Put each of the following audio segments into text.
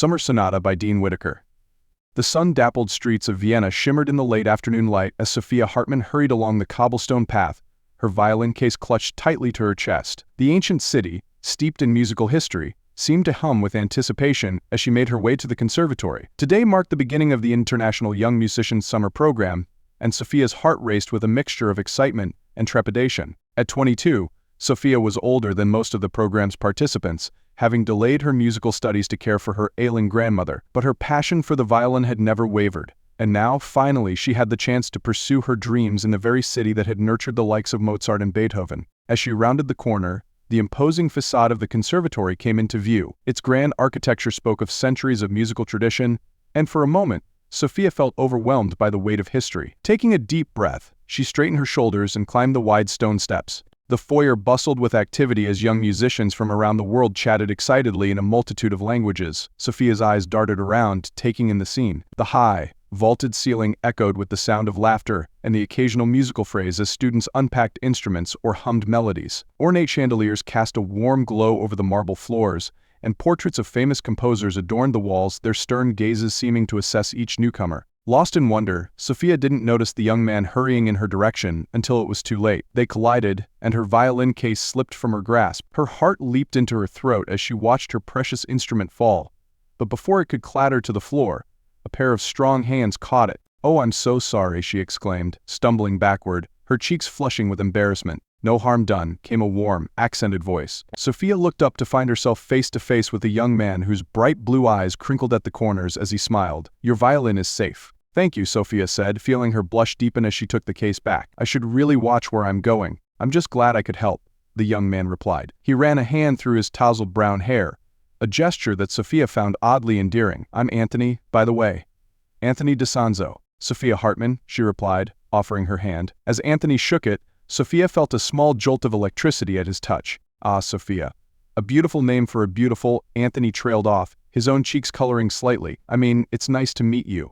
Summer Sonata by Dean Whitaker. The sun-dappled streets of Vienna shimmered in the late afternoon light as Sophia Hartmann hurried along the cobblestone path, her violin case clutched tightly to her chest. The ancient city, steeped in musical history, seemed to hum with anticipation as she made her way to the conservatory. Today marked the beginning of the International Young Musicians Summer Program, and Sophia's heart raced with a mixture of excitement and trepidation. At 22, Sophia was older than most of the program's participants, having delayed her musical studies to care for her ailing grandmother, but her passion for the violin had never wavered. And now, finally, she had the chance to pursue her dreams in the very city that had nurtured the likes of Mozart and Beethoven. As she rounded the corner, the imposing facade of the conservatory came into view. Its grand architecture spoke of centuries of musical tradition, and for a moment, Sophia felt overwhelmed by the weight of history. Taking a deep breath, she straightened her shoulders and climbed the wide stone steps. The foyer bustled with activity as young musicians from around the world chatted excitedly in a multitude of languages. Sophia's eyes darted around, taking in the scene. The high, vaulted ceiling echoed with the sound of laughter and the occasional musical phrase as students unpacked instruments or hummed melodies. Ornate chandeliers cast a warm glow over the marble floors, and portraits of famous composers adorned the walls, their stern gazes seeming to assess each newcomer. Lost in wonder, Sophia didn't notice the young man hurrying in her direction until it was too late. They collided, and her violin case slipped from her grasp. Her heart leaped into her throat as she watched her precious instrument fall. But before it could clatter to the floor, a pair of strong hands caught it. "Oh, I'm so sorry," she exclaimed, stumbling backward, her cheeks flushing with embarrassment. "No harm done," came a warm, accented voice. Sophia looked up to find herself face to face with a young man whose bright blue eyes crinkled at the corners as he smiled. "Your violin is safe." "Thank you," Sophia said, feeling her blush deepen as she took the case back. "I should really watch where I'm going." "I'm just glad I could help," the young man replied. He ran a hand through his tousled brown hair, a gesture that Sophia found oddly endearing. "I'm Anthony, by the way. Anthony DeSanzo." "Sophia Hartmann," she replied, offering her hand. As Anthony shook it, Sophia felt a small jolt of electricity at his touch. "Ah, Sophia. A beautiful name for a beautiful," Anthony trailed off, his own cheeks coloring slightly. "I mean, it's nice to meet you.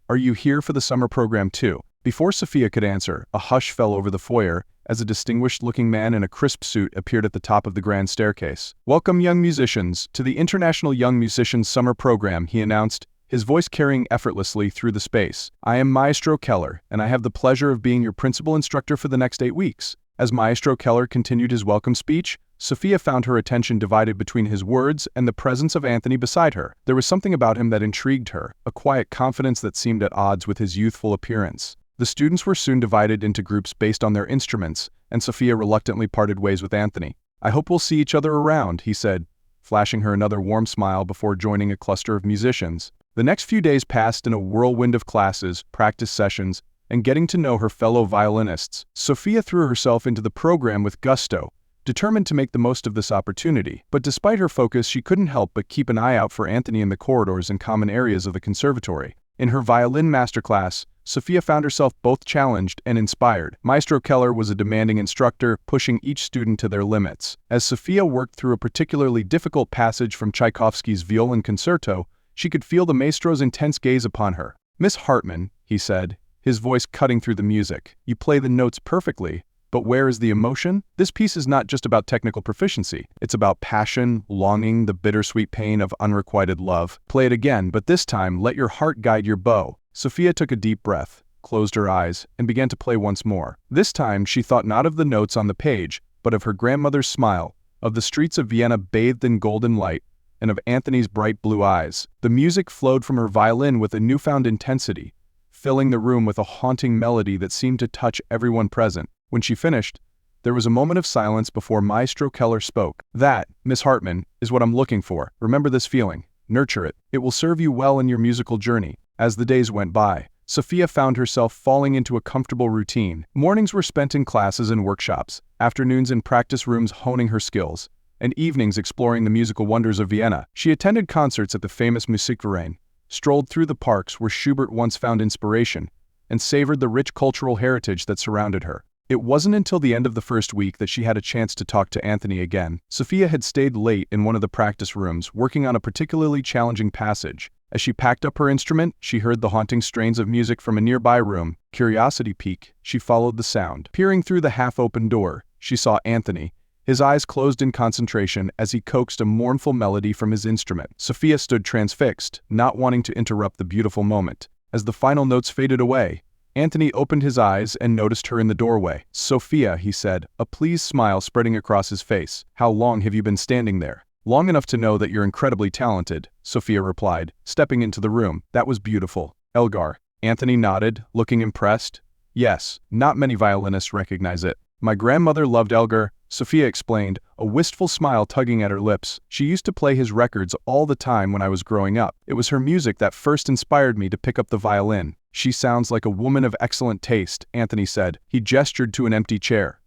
Are you here for the summer program too?" Before Sophia could answer, a hush fell over the foyer as a distinguished-looking man in a crisp suit appeared at the top of the grand staircase. "Welcome, young musicians, to the International Young Musicians Summer Program," he announced, his voice carrying effortlessly through the space. "I am Maestro Keller, and I have the pleasure of being your principal instructor for the next 8 weeks. As Maestro Keller continued his welcome speech, Sophia found her attention divided between his words and the presence of Anthony beside her. There was something about him that intrigued her, a quiet confidence that seemed at odds with his youthful appearance. The students were soon divided into groups based on their instruments, and Sophia reluctantly parted ways with Anthony. "I hope we'll see each other around," he said, flashing her another warm smile before joining a cluster of musicians. The next few days passed in a whirlwind of classes, practice sessions, and getting to know her fellow violinists. Sophia threw herself into the program with gusto, determined to make the most of this opportunity. But despite her focus, she couldn't help but keep an eye out for Anthony in the corridors and common areas of the conservatory. In her violin masterclass, Sophia found herself both challenged and inspired. Maestro Keller was a demanding instructor, pushing each student to their limits. As Sophia worked through a particularly difficult passage from Tchaikovsky's Violin Concerto, she could feel the maestro's intense gaze upon her. "Miss Hartmann," he said, his voice cutting through the music, "you play the notes perfectly, but where is the emotion? This piece is not just about technical proficiency. It's about passion, longing, the bittersweet pain of unrequited love. Play it again, but this time let your heart guide your bow." Sophia took a deep breath, closed her eyes, and began to play once more. This time she thought not of the notes on the page, but of her grandmother's smile, of the streets of Vienna bathed in golden light, and of Anthony's bright blue eyes. The music flowed from her violin with a newfound intensity, filling the room with a haunting melody that seemed to touch everyone present. When she finished, there was a moment of silence before Maestro Keller spoke. "That, Miss Hartmann, is what I'm looking for. Remember this feeling. Nurture it. It will serve you well in your musical journey." As the days went by, Sophia found herself falling into a comfortable routine. Mornings were spent in classes and workshops, afternoons in practice rooms honing her skills, and evenings exploring the musical wonders of Vienna. She attended concerts at the famous Musikverein, strolled through the parks where Schubert once found inspiration, and savored the rich cultural heritage that surrounded her. It wasn't until the end of the first week that she had a chance to talk to Anthony again. Sophia had stayed late in one of the practice rooms, working on a particularly challenging passage. As she packed up her instrument, she heard the haunting strains of music from a nearby room. Curiosity piqued, she followed the sound. Peering through the half-open door, she saw Anthony, His eyes closed in concentration as he coaxed a mournful melody from his instrument. Sophia stood transfixed, not wanting to interrupt the beautiful moment. As the final notes faded away, Anthony opened his eyes and noticed her in the doorway. "Sophia," he said, a pleased smile spreading across his face. "How long have you been standing there?" "Long enough to know that you're incredibly talented," Sophia replied, stepping into the room. "That was beautiful." "Elgar." Anthony nodded, looking impressed. "Yes, not many violinists recognize it. My grandmother loved Elgar," Sophia explained, a wistful smile tugging at her lips. "She used to play his records all the time when I was growing up. It was her music that first inspired me to pick up the violin." "She sounds like a woman of excellent taste," Anthony said. He gestured to an empty chair.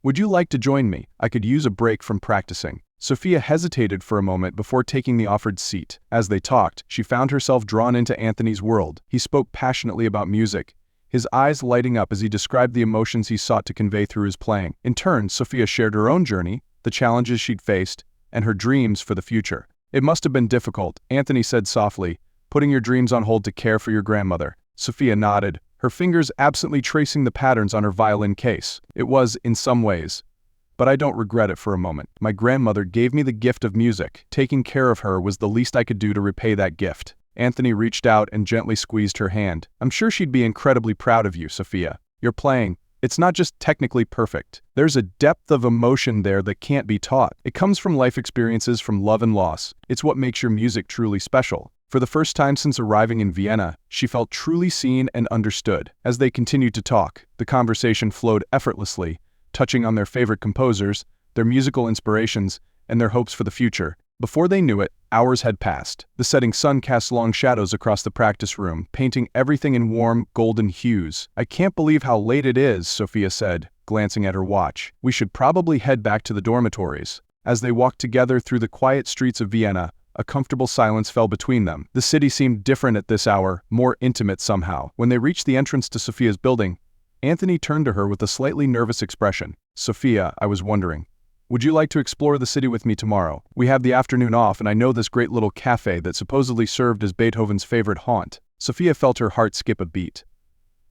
"Would you like to join me? I could use a break from practicing." Sophia hesitated for a moment before taking the offered seat. As they talked, she found herself drawn into Anthony's world. He spoke passionately about music, his eyes lighting up as he described the emotions he sought to convey through his playing. In turn, Sophia shared her own journey, the challenges she'd faced, and her dreams for the future. "It must have been difficult," Anthony said softly, "putting your dreams on hold to care for your grandmother." Sophia nodded, her fingers absently tracing the patterns on her violin case. "It was, in some ways. But I don't regret it for a moment. My grandmother gave me the gift of music. Taking care of her was the least I could do to repay that gift." Anthony reached out and gently squeezed her hand. "I'm sure she'd be incredibly proud of you, Sophia. Your playing, it's not just technically perfect. There's a depth of emotion there that can't be taught. It comes from life experiences, from love and loss. It's what makes your music truly special." For the first time since arriving in Vienna, she felt truly seen and understood. As they continued to talk, the conversation flowed effortlessly, touching on their favorite composers, their musical inspirations, and their hopes for the future. Before they knew it, hours had passed. The setting sun cast long shadows across the practice room, painting everything in warm, golden hues. "I can't believe how late it is," Sophia said, glancing at her watch. "We should probably head back to the dormitories." As they walked together through the quiet streets of Vienna, a comfortable silence fell between them. The city seemed different at this hour, more intimate somehow. When they reached the entrance to Sophia's building, Anthony turned to her with a slightly nervous expression. "Sophia, I was wondering, would you like to explore the city with me tomorrow? We have the afternoon off and I know this great little cafe that supposedly served as Beethoven's favorite haunt." Sophia felt her heart skip a beat.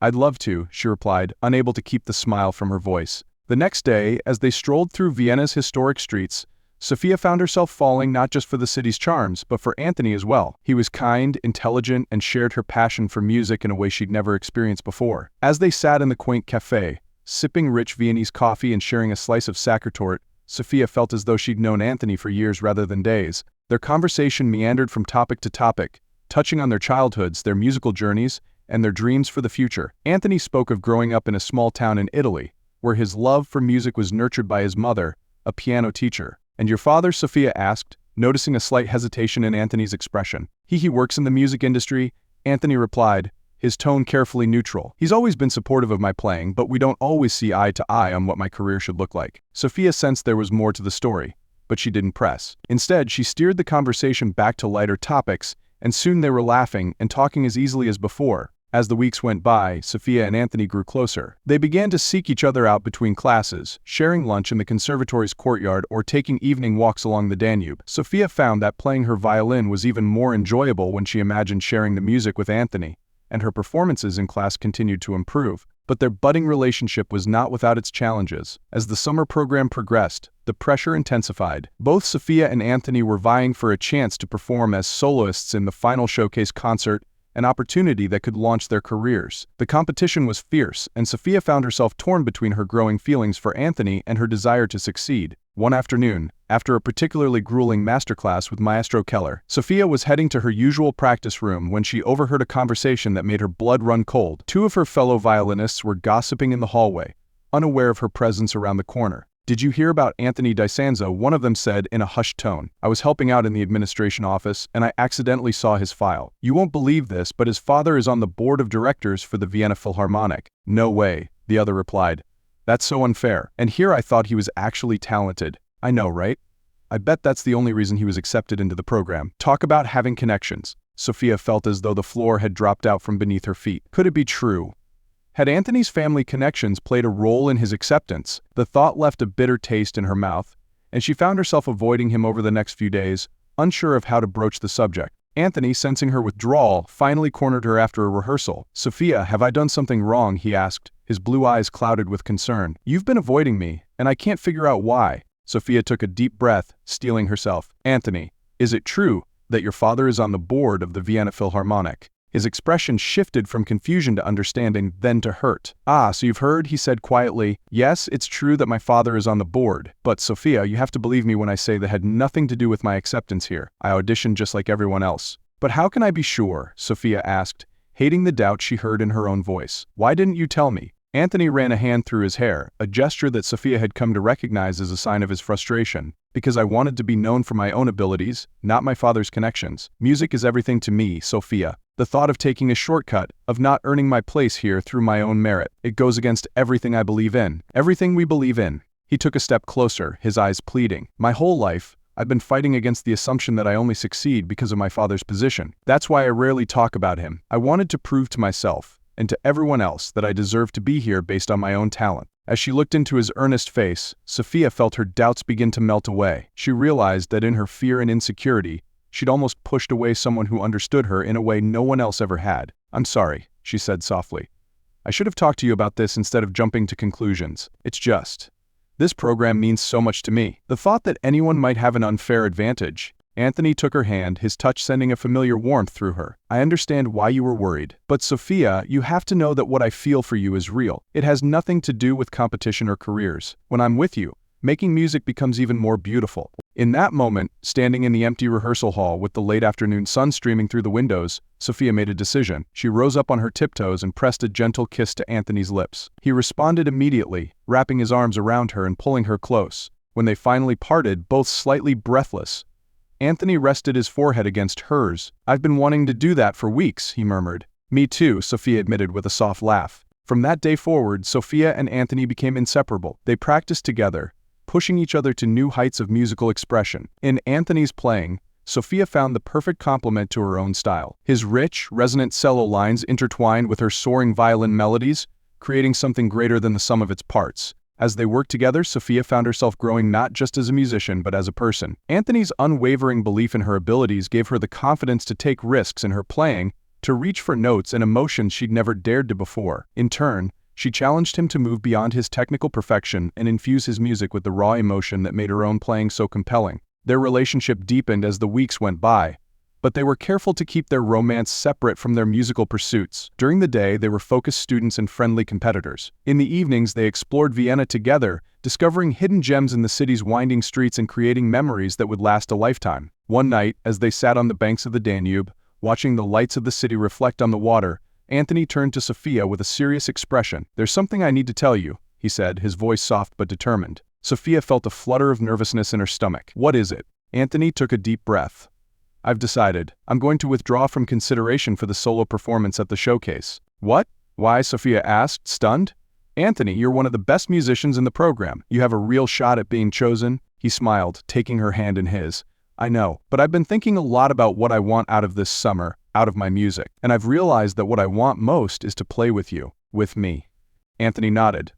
"I'd love to," she replied, unable to keep the smile from her voice. The next day, as they strolled through Vienna's historic streets, Sophia found herself falling not just for the city's charms, but for Anthony as well. He was kind, intelligent, and shared her passion for music in a way she'd never experienced before. As they sat in the quaint cafe, sipping rich Viennese coffee and sharing a slice of sachertorte, Sophia felt as though she'd known Anthony for years rather than days. Their conversation meandered from topic to topic, touching on their childhoods, their musical journeys, and their dreams for the future. Anthony spoke of growing up in a small town in Italy, where his love for music was nurtured by his mother, a piano teacher. "And your father?" Sophia asked, noticing a slight hesitation in Anthony's expression. He works in the music industry," Anthony replied, his tone carefully neutral. "He's always been supportive of my playing, but we don't always see eye to eye on what my career should look like." Sophia sensed there was more to the story, but she didn't press. Instead, she steered the conversation back to lighter topics, and soon they were laughing and talking as easily as before. As the weeks went by, Sophia and Anthony grew closer. They began to seek each other out between classes, sharing lunch in the conservatory's courtyard or taking evening walks along the Danube. Sophia found that playing her violin was even more enjoyable when she imagined sharing the music with Anthony, and her performances in class continued to improve. But their budding relationship was not without its challenges. As the summer program progressed, the pressure intensified. Both Sophia and Anthony were vying for a chance to perform as soloists in the final showcase concert, an opportunity that could launch their careers. The competition was fierce, and Sophia found herself torn between her growing feelings for Anthony and her desire to succeed. One afternoon, after a particularly grueling masterclass with Maestro Keller, Sophia was heading to her usual practice room when she overheard a conversation that made her blood run cold. Two of her fellow violinists were gossiping in the hallway, unaware of her presence around the corner. "Did you hear about Anthony DiSanzo?" one of them said in a hushed tone. "I was helping out in the administration office, and I accidentally saw his file. You won't believe this, but his father is on the board of directors for the Vienna Philharmonic." "No way," the other replied. "That's so unfair. And here I thought he was actually talented." "I know, right? I bet that's the only reason he was accepted into the program." Talk about having connections. Sophia felt as though the floor had dropped out from beneath her feet. Could it be true? Had Anthony's family connections played a role in his acceptance? The thought left a bitter taste in her mouth, and she found herself avoiding him over the next few days, unsure of how to broach the subject. Anthony, sensing her withdrawal, finally cornered her after a rehearsal. "Sophia, have I done something wrong?" he asked, his blue eyes clouded with concern. "You've been avoiding me, and I can't figure out why." Sophia took a deep breath, steeling herself. "Anthony, is it true that your father is on the board of the Vienna Philharmonic?" His expression shifted from confusion to understanding, then to hurt. "Ah, so you've heard," he said quietly. "Yes, it's true that my father is on the board. But Sophia, you have to believe me when I say that had nothing to do with my acceptance here. I auditioned just like everyone else." "But how can I be sure?" Sophia asked, hating the doubt she heard in her own voice. "Why didn't you tell me?" Anthony ran a hand through his hair, a gesture that Sophia had come to recognize as a sign of his frustration. "Because I wanted to be known for my own abilities, not my father's connections. Music is everything to me, Sophia. The thought of taking a shortcut, of not earning my place here through my own merit, it goes against everything I believe in. Everything we believe in." He took a step closer, his eyes pleading. "My whole life, I've been fighting against the assumption that I only succeed because of my father's position. That's why I rarely talk about him. I wanted to prove to myself, and to everyone else, that I deserve to be here based on my own talent." As she looked into his earnest face, Sophia felt her doubts begin to melt away. She realized that in her fear and insecurity, she'd almost pushed away someone who understood her in a way no one else ever had. "I'm sorry," she said softly. "I should have talked to you about this instead of jumping to conclusions. It's just, this program means so much to me. The thought that anyone might have an unfair advantage." Anthony took her hand, his touch sending a familiar warmth through her. "I understand why you were worried. But Sophia, you have to know that what I feel for you is real. It has nothing to do with competition or careers. When I'm with you, making music becomes even more beautiful." In that moment, standing in the empty rehearsal hall with the late afternoon sun streaming through the windows, Sophia made a decision. She rose up on her tiptoes and pressed a gentle kiss to Anthony's lips. He responded immediately, wrapping his arms around her and pulling her close. When they finally parted, both slightly breathless, Anthony rested his forehead against hers. "I've been wanting to do that for weeks," he murmured. "Me too," Sophia admitted with a soft laugh. From that day forward, Sophia and Anthony became inseparable. They practiced together, pushing each other to new heights of musical expression. In Anthony's playing, Sophia found the perfect complement to her own style. His rich, resonant cello lines intertwined with her soaring violin melodies, creating something greater than the sum of its parts. As they worked together, Sophia found herself growing not just as a musician but as a person. Anthony's unwavering belief in her abilities gave her the confidence to take risks in her playing, to reach for notes and emotions she'd never dared to before. In turn, she challenged him to move beyond his technical perfection and infuse his music with the raw emotion that made her own playing so compelling. Their relationship deepened as the weeks went by, but they were careful to keep their romance separate from their musical pursuits. During the day, they were focused students and friendly competitors. In the evenings, they explored Vienna together, discovering hidden gems in the city's winding streets and creating memories that would last a lifetime. One night, as they sat on the banks of the Danube, watching the lights of the city reflect on the water, Anthony turned to Sophia with a serious expression. "There's something I need to tell you," he said, his voice soft but determined. Sophia felt a flutter of nervousness in her stomach. "What is it?" Anthony took a deep breath. "I've decided. I'm going to withdraw from consideration for the solo performance at the showcase." "What? Why?" Sophia asked, stunned. "Anthony, you're one of the best musicians in the program. You have a real shot at being chosen." He smiled, taking her hand in his. "I know, but I've been thinking a lot about what I want out of this summer, out of my music. And I've realized that what I want most is to play with you, with me." Anthony nodded.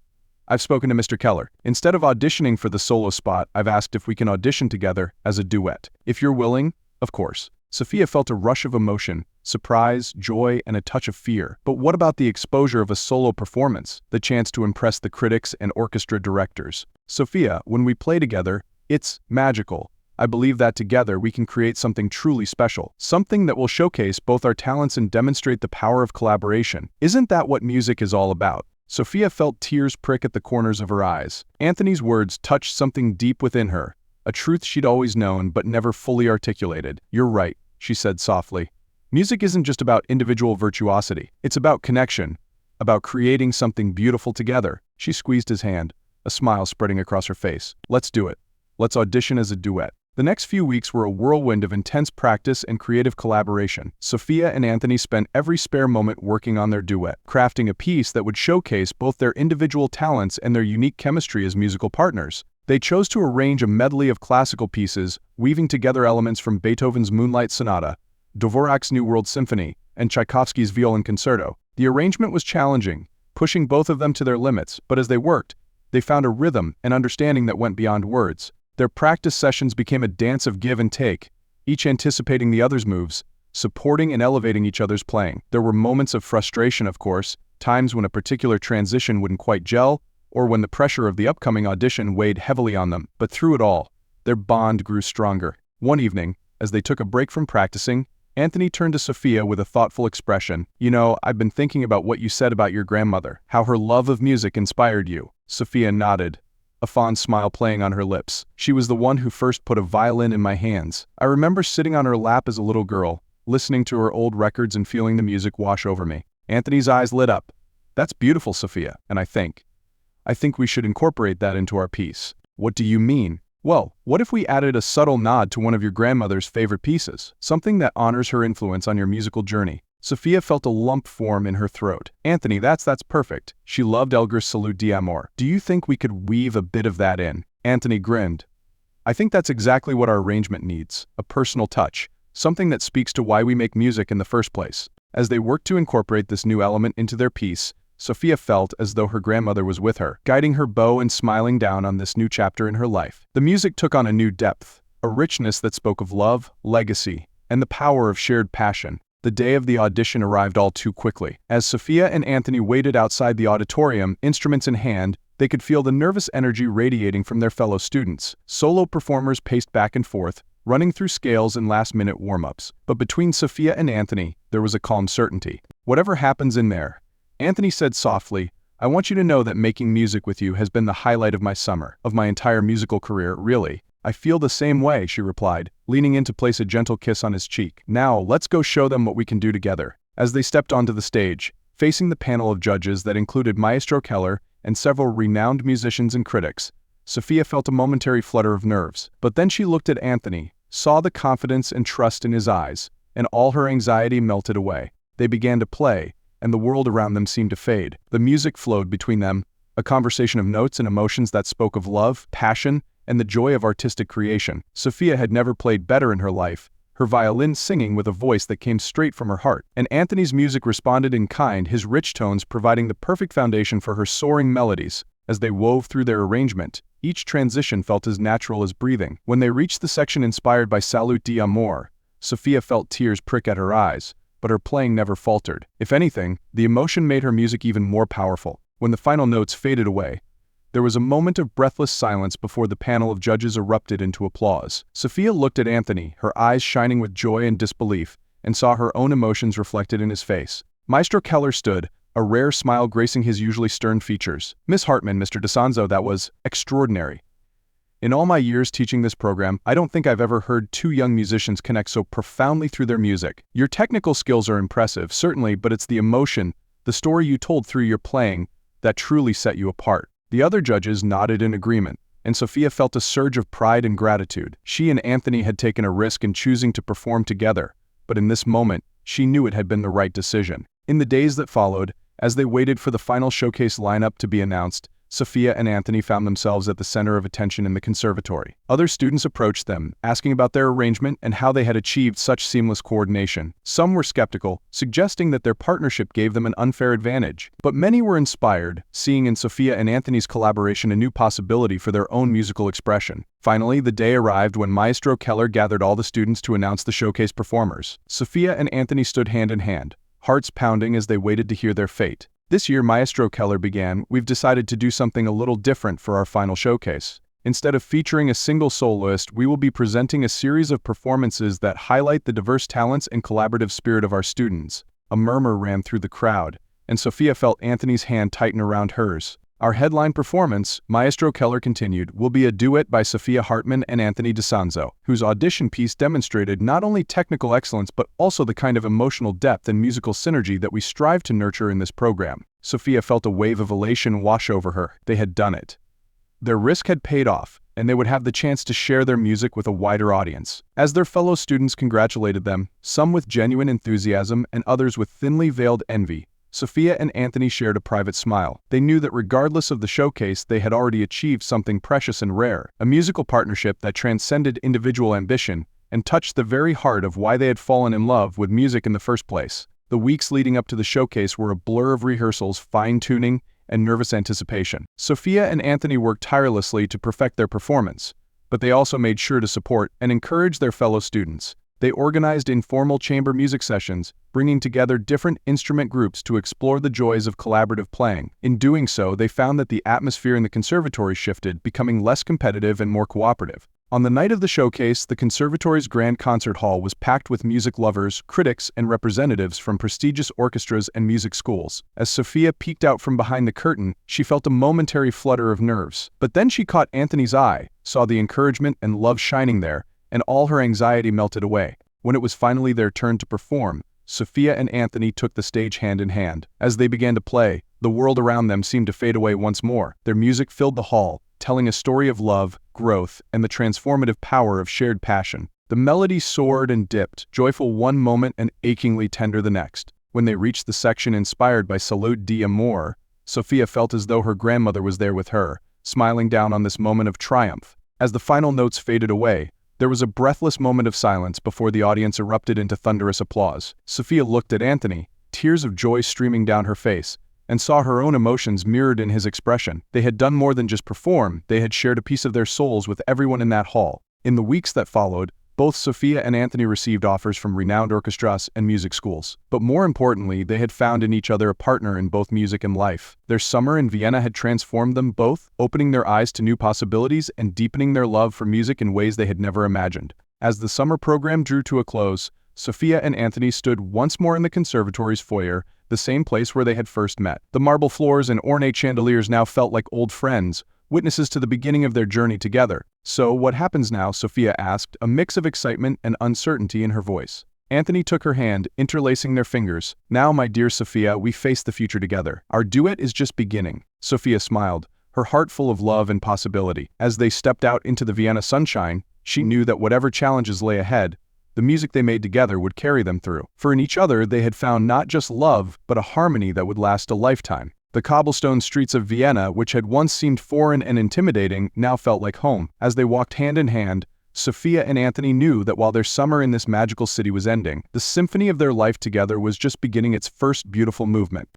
"I've spoken to Mr. Keller. Instead of auditioning for the solo spot, I've asked if we can audition together as a duet. If you're willing, of course." Sophia felt a rush of emotion, surprise, joy, and a touch of fear. But what about the exposure of a solo performance, the chance to impress the critics and orchestra directors? "Sophia, when we play together, it's magical. I believe that together we can create something truly special, something that will showcase both our talents and demonstrate the power of collaboration. Isn't that what music is all about?" Sophia felt tears prick at the corners of her eyes. Anthony's words touched something deep within her, a truth she'd always known but never fully articulated. "You're right," she said softly. "Music isn't just about individual virtuosity. It's about connection, about creating something beautiful together." She squeezed his hand, a smile spreading across her face. "Let's do it. Let's audition as a duet." The next few weeks were a whirlwind of intense practice and creative collaboration. Sophia and Anthony spent every spare moment working on their duet, crafting a piece that would showcase both their individual talents and their unique chemistry as musical partners. They chose to arrange a medley of classical pieces, weaving together elements from Beethoven's Moonlight Sonata, Dvorak's New World Symphony, and Tchaikovsky's Violin Concerto. The arrangement was challenging, pushing both of them to their limits, but as they worked, they found a rhythm and understanding that went beyond words. Their practice sessions became a dance of give and take, each anticipating the other's moves, supporting and elevating each other's playing. There were moments of frustration, of course, times when a particular transition wouldn't quite gel, or when the pressure of the upcoming audition weighed heavily on them. But through it all, their bond grew stronger. One evening, as they took a break from practicing, Anthony turned to Sophia with a thoughtful expression. "You know, I've been thinking about what you said about your grandmother, how her love of music inspired you." Sophia nodded, a fond smile playing on her lips. "She was the one who first put a violin in my hands. I remember sitting on her lap as a little girl, listening to her old records and feeling the music wash over me." Anthony's eyes lit up. "That's beautiful, Sophia, and I think we should incorporate that into our piece." "What do you mean?" "Well, what if we added a subtle nod to one of your grandmother's favorite pieces, something that honors her influence on your musical journey?" Sophia felt a lump form in her throat. "Anthony, that's perfect. She loved Elgar's Salute d'Amour. Do you think we could weave a bit of that in?" Anthony grinned. "I think that's exactly what our arrangement needs, a personal touch, something that speaks to why we make music in the first place." As they worked to incorporate this new element into their piece, Sophia felt as though her grandmother was with her, guiding her bow and smiling down on this new chapter in her life. The music took on a new depth, a richness that spoke of love, legacy, and the power of shared passion. The day of the audition arrived all too quickly. As Sophia and Anthony waited outside the auditorium, instruments in hand, they could feel the nervous energy radiating from their fellow students. Solo performers paced back and forth, running through scales and last-minute warm-ups. But between Sophia and Anthony, there was a calm certainty. "Whatever happens in there," Anthony said softly, "I want you to know that making music with you has been the highlight of my summer, of my entire musical career, really." "I feel the same way," she replied, leaning in to place a gentle kiss on his cheek. "Now, let's go show them what we can do together." As they stepped onto the stage, facing the panel of judges that included Maestro Keller and several renowned musicians and critics, Sophia felt a momentary flutter of nerves. But then she looked at Anthony, saw the confidence and trust in his eyes, and all her anxiety melted away. They began to play, and the world around them seemed to fade. The music flowed between them, a conversation of notes and emotions that spoke of love, passion, and the joy of artistic creation. Sophia had never played better in her life, her violin singing with a voice that came straight from her heart. And Anthony's music responded in kind, his rich tones providing the perfect foundation for her soaring melodies. As they wove through their arrangement, each transition felt as natural as breathing. When they reached the section inspired by Salute d'Amour, Sophia felt tears prick at her eyes, but her playing never faltered. If anything, the emotion made her music even more powerful. When the final notes faded away, there was a moment of breathless silence before the panel of judges erupted into applause. Sophia looked at Anthony, her eyes shining with joy and disbelief, and saw her own emotions reflected in his face. Maestro Keller stood, a rare smile gracing his usually stern features. "Miss Hartman, Mr. DeSanzo, that was extraordinary. In all my years teaching this program, I don't think I've ever heard two young musicians connect so profoundly through their music. Your technical skills are impressive, certainly, but it's the emotion, the story you told through your playing, that truly set you apart." The other judges nodded in agreement, and Sophia felt a surge of pride and gratitude. She and Anthony had taken a risk in choosing to perform together, but in this moment, she knew it had been the right decision. In the days that followed, as they waited for the final showcase lineup to be announced, Sophia and Anthony found themselves at the center of attention in the conservatory. Other students approached them, asking about their arrangement and how they had achieved such seamless coordination. Some were skeptical, suggesting that their partnership gave them an unfair advantage. But many were inspired, seeing in Sophia and Anthony's collaboration a new possibility for their own musical expression. Finally, the day arrived when Maestro Keller gathered all the students to announce the showcase performers. Sophia and Anthony stood hand in hand, hearts pounding as they waited to hear their fate. "This year," Maestro Keller began, "we've decided to do something a little different for our final showcase. Instead of featuring a single soloist, we will be presenting a series of performances that highlight the diverse talents and collaborative spirit of our students." A murmur ran through the crowd, and Sophia felt Anthony's hand tighten around hers. "Our headline performance," Maestro Keller continued, "will be a duet by Sophia Hartman and Anthony DeSanzo, whose audition piece demonstrated not only technical excellence but also the kind of emotional depth and musical synergy that we strive to nurture in this program." Sophia felt a wave of elation wash over her. They had done it. Their risk had paid off, and they would have the chance to share their music with a wider audience. As their fellow students congratulated them, some with genuine enthusiasm and others with thinly veiled envy, Sophia and Anthony shared a private smile. They knew that regardless of the showcase, they had already achieved something precious and rare, a musical partnership that transcended individual ambition and touched the very heart of why they had fallen in love with music in the first place. The weeks leading up to the showcase were a blur of rehearsals, fine-tuning, and nervous anticipation. Sophia and Anthony worked tirelessly to perfect their performance, but they also made sure to support and encourage their fellow students. They organized informal chamber music sessions, bringing together different instrument groups to explore the joys of collaborative playing. In doing so, they found that the atmosphere in the conservatory shifted, becoming less competitive and more cooperative. On the night of the showcase, the conservatory's grand concert hall was packed with music lovers, critics, and representatives from prestigious orchestras and music schools. As Sophia peeked out from behind the curtain, she felt a momentary flutter of nerves. But then she caught Anthony's eye, saw the encouragement and love shining there, and all her anxiety melted away. When it was finally their turn to perform, Sophia and Anthony took the stage hand in hand. As they began to play, the world around them seemed to fade away once more. Their music filled the hall, telling a story of love, growth, and the transformative power of shared passion. The melody soared and dipped, joyful one moment and achingly tender the next. When they reached the section inspired by Salute d'Amour, Sophia felt as though her grandmother was there with her, smiling down on this moment of triumph. As the final notes faded away, there was a breathless moment of silence before the audience erupted into thunderous applause. Sophia looked at Anthony, tears of joy streaming down her face, and saw her own emotions mirrored in his expression. They had done more than just perform, they had shared a piece of their souls with everyone in that hall. In the weeks that followed, both Sophia and Anthony received offers from renowned orchestras and music schools. But more importantly, they had found in each other a partner in both music and life. Their summer in Vienna had transformed them both, opening their eyes to new possibilities and deepening their love for music in ways they had never imagined. As the summer program drew to a close, Sophia and Anthony stood once more in the conservatory's foyer, the same place where they had first met. The marble floors and ornate chandeliers now felt like old friends, witnesses to the beginning of their journey together. "So, what happens now?" Sophia asked, a mix of excitement and uncertainty in her voice. Anthony took her hand, interlacing their fingers. "Now, my dear Sophia, we face the future together. Our duet is just beginning." Sophia smiled, her heart full of love and possibility. As they stepped out into the Vienna sunshine, she knew that whatever challenges lay ahead, the music they made together would carry them through. For in each other they had found not just love, but a harmony that would last a lifetime. The cobblestone streets of Vienna, which had once seemed foreign and intimidating, now felt like home. As they walked hand in hand, Sophia and Anthony knew that while their summer in this magical city was ending, the symphony of their life together was just beginning its first beautiful movement.